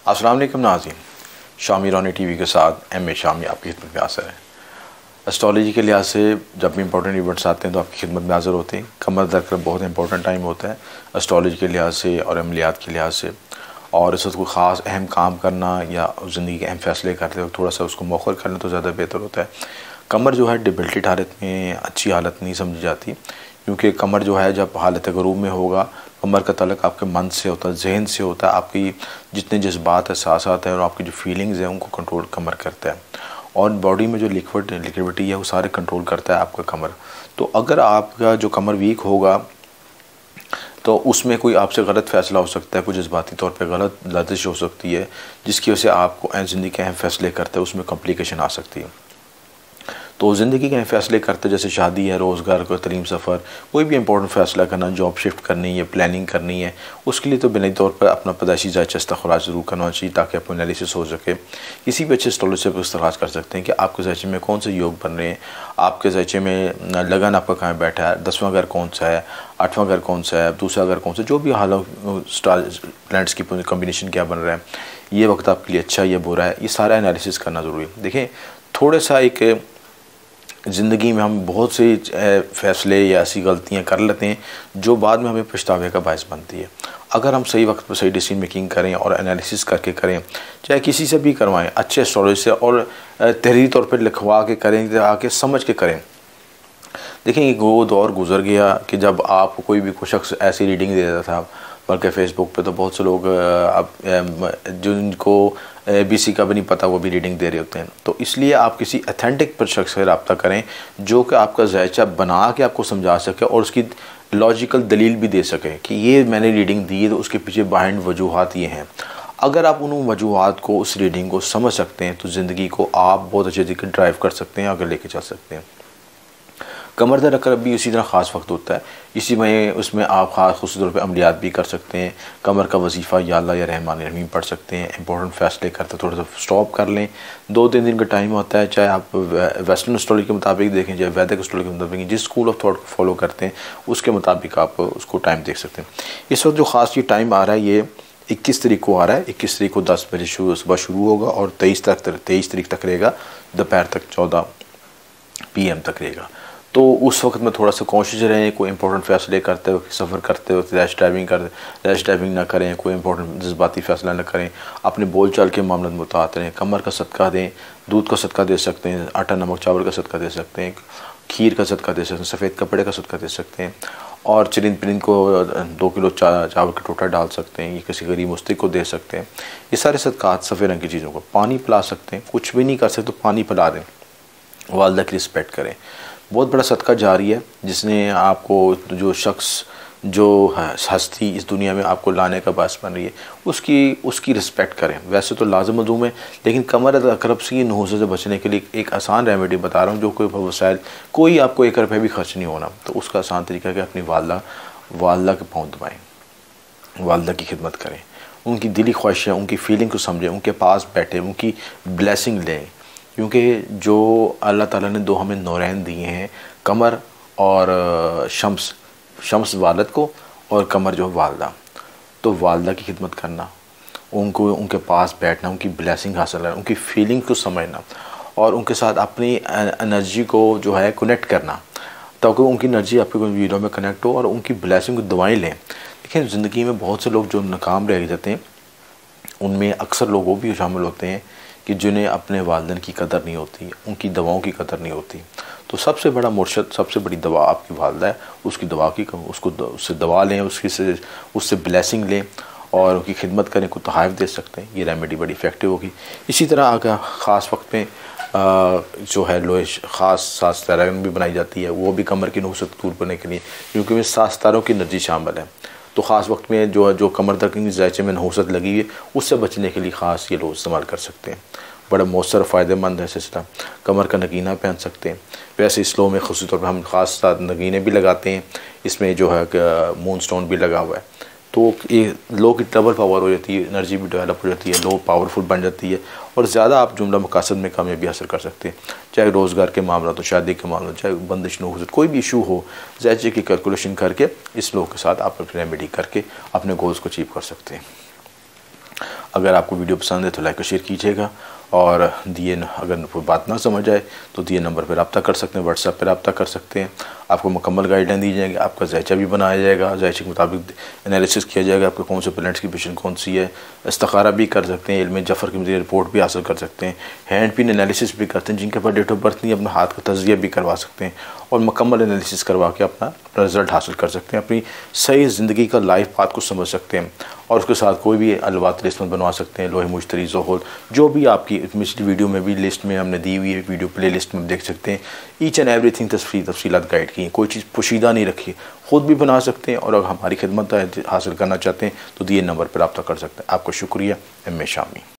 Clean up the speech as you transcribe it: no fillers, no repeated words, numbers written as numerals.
अस्सलाम वालेकुम नाज़रीन, शामी रौनी टीवी के साथ एम ए शामी आपकी खिदमत में हाज़िर है। एस्ट्रोलॉजी के लिहाज से जब भी इंपॉर्टेंट इवेंट्स आते हैं तो आपकी खिदमत में हाज़िर होते हैं। कमर दर्द का बहुत इंपॉर्टेंट टाइम होता है एस्ट्रोलॉजी के लिहाज से और अमलियात के लिहाज से, और इस वक्त कोई ख़ास अहम काम करना या ज़िंदगी के अहम फ़ैसले करते वक्त थोड़ा सा उसको मौखर कर लें तो ज़्यादा बेहतर होता है। कमर जो है डिबिलिटेड हालत में अच्छी हालत नहीं समझी जाती, क्योंकि कमर जो है जब हालत गरूब में होगा, कमर का तल्लुक़ आपके मन से होता है, जहन से होता है, आपकी जितने जज्बात एहसासात हैं और आपकी जो फीलिंग्स हैं उनको कंट्रोल कमर करता है, और बॉडी में जो लिक्विडिटी है वो सारे कंट्रोल करता है आपका कमर। तो अगर आपका जो कमर वीक होगा तो उसमें कोई आपसे गलत फ़ैसला हो सकता है, कोई जज्बाती तौर पे गलत लर्जिश हो सकती है जिसकी वजह से आपको ज़िंदगी के अहम फ़ैसले करते हैं उसमें कॉम्प्लिकेशन आ सकती है। तो ज़िंदगी के अहम फ़ैसले करते जैसे शादी है, रोज़गार का तलीम सफ़र, कोई भी इंपॉर्टेंट फ़ैसला करना, जॉब शिफ्ट करनी है, प्लानिंग करनी है, उसके लिए तो बुनियादी तौर पर अपना पैदाइशी जायज़ा इस्तख़राज ज़रूर करना चाहिए ताकि आपको एनालिसिस हो सके। किसी भी अच्छे एस्ट्रोलॉजर से आप इस्तख़राज कर सकते हैं कि आपके जायज़े में कौन से योग बन रहे हैं, आपके जायज़े में लगन आपका कहाँ बैठा है, 10वां घर कौन सा है, 8वां घर कौन सा है, दूसरा घर कौन सा, जो भी हाल स्टार प्लैनेट्स की कॉम्बिनेशन क्या बन रहा है, ये वक्त आपके लिए अच्छा है या बुरा है, ये सारा एनालिसिस करना ज़रूरी है। देखें, थोड़ा सा एक ज़िंदगी में हम बहुत से फ़ैसले या ऐसी गलतियां कर लेते हैं जो बाद में हमें पछतावे का बायस बनती है। अगर हम सही वक्त पर सही डिसीजन मेकिंग करें और एनालिसिस करके करें, चाहे किसी से भी करवाएं, अच्छे एस्ट्रोलॉजर से, और तहरीरी तौर पर लिखवा के करें, आके समझ के करें। देखिए, वो दौर गुजर गया कि जब आपको कोई भी शख्स ऐसी रीडिंग दे देता था, बल्कि फ़ेसबुक पे तो बहुत से लोग अब जिनको ABC का भी नहीं पता वो भी रीडिंग दे रहे होते हैं। तो इसलिए आप किसी अथेंटिक पर शख्स से रब्ता करें जो कि आपका जायज़ा बना के आपको समझा सके और उसकी लॉजिकल दलील भी दे सके कि ये मैंने रीडिंग दी है तो उसके पीछे बाइंड वजूहात ये हैं। अगर आप उन वजूहात को, उस रीडिंग को समझ सकते हैं तो ज़िंदगी को आप बहुत अच्छे तरीके ड्राइव कर सकते हैं, आगे लेके चल सकते हैं। कमर दर्द का भी इसी तरह ख़ास वक्त होता है, इसी में उसमें आप ख़ास तौर पे अमलियात भी कर सकते हैं। कमर का वजीफ़ा या अल्लाह या रहमान रहीम पढ़ सकते हैं। इंपॉर्टेंट फ़ैसले करते थोड़ा सा स्टॉप कर लें, 2-3 दिन का टाइम होता है, चाहे आप वेस्टर्न एस्ट्रोलॉजी के मुताबिक देखें, चाहे वैदिक एस्ट्रोलॉजी के मुताबिक, जिस स्कूल ऑफ थॉट को फॉलो करते हैं उसके मुताबिक आप उसको टाइम देख सकते हैं। इस वक्त जो ख़ास ये टाइम आ रहा है ये 21 तारीख को आ रहा है। 21 तारीख को 10 बजे सुबह शुरू होगा और 23 तारीख तक रहेगा, दोपहर तक 14 PM तक रहेगा। तो उस वक्त में थोड़ा सा कोशिश रहें, कोई इंपॉर्टेंट फ़ैसले करते वक्त, सफ़र करते वक्त रैश ड्राइविंग ना करें, कोई इंपॉर्टेंट जज्बाती फ़ैसला ना करें, अपने बोल चाल के मामले में मुतात रहें। कमर का सदका दें, दूध का सदका दे सकते हैं, आटा नमक चावल का सदका दे सकते हैं, खीर का सदका दे सकते हैं, सफ़ेद कपड़े का सदका दे सकते हैं, और चरिंद परिंद को 2 किलो चावल का टोटा डाल सकते हैं, ये किसी गरीब मुस्तिक को दे सकते हैं। ये सारे सदक़ात सफ़ेद रंग की चीज़ों को, पानी पिला सकते हैं, कुछ भी नहीं कर सकते तो पानी पिला दें, वालदा की रिस्पेक्ट करें। बहुत बड़ा सदका जारी है जिसने आपको, जो शख्स, जो हस्ती इस दुनिया में आपको लाने का बायस बन रही है, उसकी रिस्पेक्ट करें। वैसे तो लाज़िम मज़ूम है, लेकिन कमर अकरब से नहुज़त से बचने के लिए एक आसान रेमेडी बता रहा हूँ, जो कोई वसाइल, कोई आपको 1 रुपये भी खर्च नहीं होना। तो उसका आसान तरीका है कि अपनी वालदा के पाँव दबाएँ, वालदा की खिदमत करें, उनकी दिली ख्वाहिशें, उनकी फीलिंग को समझें, उनके पास बैठें, उनकी ब्लेसिंग लें, क्योंकि जो अल्लाह ताला ने 2 हमें नौरैन दिए हैं, कमर और शम्स वालद को, और कमर जो वालदा, तो वालदा की खिदमत करना, उनको उनके पास बैठना, उनकी ब्लेसिंग हासिल करना, उनकी फीलिंग को समझना और उनके साथ अपनी एनर्जी को जो है कनेक्ट करना, ताकि उनकी एनर्जी आपके वीडियो में कनेक्ट हो और उनकी ब्लेसिंग को दवाएँ लें। देखिए, ज़िंदगी में बहुत से लोग जो नाकाम रह जाते हैं उनमें अक्सर लोग वो भी शामिल होते हैं कि जिन्हें अपने वालिदैन की कदर नहीं होती, उनकी दवाओं की कदर नहीं होती। तो सबसे बड़ा मुर्शद, सबसे बड़ी दवा आपकी वालिदा है, उसकी दवा की उससे दवा लें, उससे ब्लेसिंग लें और उनकी खिदमत करें, को तोहफ़े दे सकते हैं। ये रेमेडी बड़ी इफ़ेक्टिव होगी। इसी तरह अगर ख़ास वक्त में जो है लोहे ख़ास 7 सितारा भी बनाई जाती है, वो भी कमर की नहुसत दूर करने के लिए, क्योंकि में 7 सितारों की एनर्जी शामिल है। तो ख़ास वक्त में जो कमर दर्द की जायचे में नहुसत लगी हुई है, उससे बचने के लिए ख़ास ये लोग इस्तेमाल कर सकते हैं। बड़ा मौसर फ़ायदेमंद है सिलसिला। कमर का नगीना पहन सकते हैं। वैसे इस्लाम में ख़ुसूसी तौर पर हम ख़ास नगीने भी लगाते हैं, इसमें जो है मून स्टोन भी लगा हुआ है। तो ये लो की डबल पावर हो जाती है, एनर्जी भी डेवलप हो जाती है, लो पावरफुल बन जाती है और ज़्यादा आप जुमला मकासद में कामयाबी हासिल कर सकते हैं। चाहे रोज़गार के मामला तो, शादी के मामला, चाहे बंदिश नहुसत, कोई भी इशू हो, ज़ायचे की कैलकुलेशन करके इस लोग के साथ आप रेमेडी करके अपने गोल्स को अचीव कर सकते हैं। अगर आपको वीडियो पसंद है तो लाइक और शेयर कीजिएगा, और दिए अगर कोई बात ना समझ आए तो दिए नंबर पर रब्ता कर सकते हैं, व्हाट्सएप पर रब्ता कर सकते हैं। आपको मुकम्मल गाइडलाइन दी जाएगी, आपका जायचा भी बनाया जाएगा, जायचे के मुताबिक एनालिसिस किया जाएगा, आपको कौन से प्लांट्स की पोजीशन कौन सी है। इस्तिखारा भी कर सकते हैं, इल्म जफ़र की रिपोर्ट भी हासिल कर सकते हैं, हैंड पिन एनालिसिस भी करते हैं। जिनके पास डेट ऑफ बर्थ नहीं, अपना हाथ का तजिया भी करवा सकते हैं और मुकम्मल एनालिसिस करवा के अपना रिज़ल्ट हासिल कर सकते हैं, अपनी सही ज़िंदगी का लाइफ पाथ को समझ सकते हैं। और उसके साथ कोई भी अलवात लिस्ट में बनवा सकते हैं, लोहे मुश्तरी जोहल जो भी आपकी पिछली वीडियो में भी लिस्ट में हमने दी हुई है, वीडियो प्ले लिस्ट में देख सकते हैं। ईच एंड एवरीथिंग तफसीलात गाइड की, कोई चीज़ पोशीदा नहीं रखी, ख़ुद भी बना सकते हैं। और अगर हमारी खिदमत हासिल करना चाहते हैं तो दिए नंबर पर रब्ता कर सकते हैं। आपका शुक्रिया। M A Shami.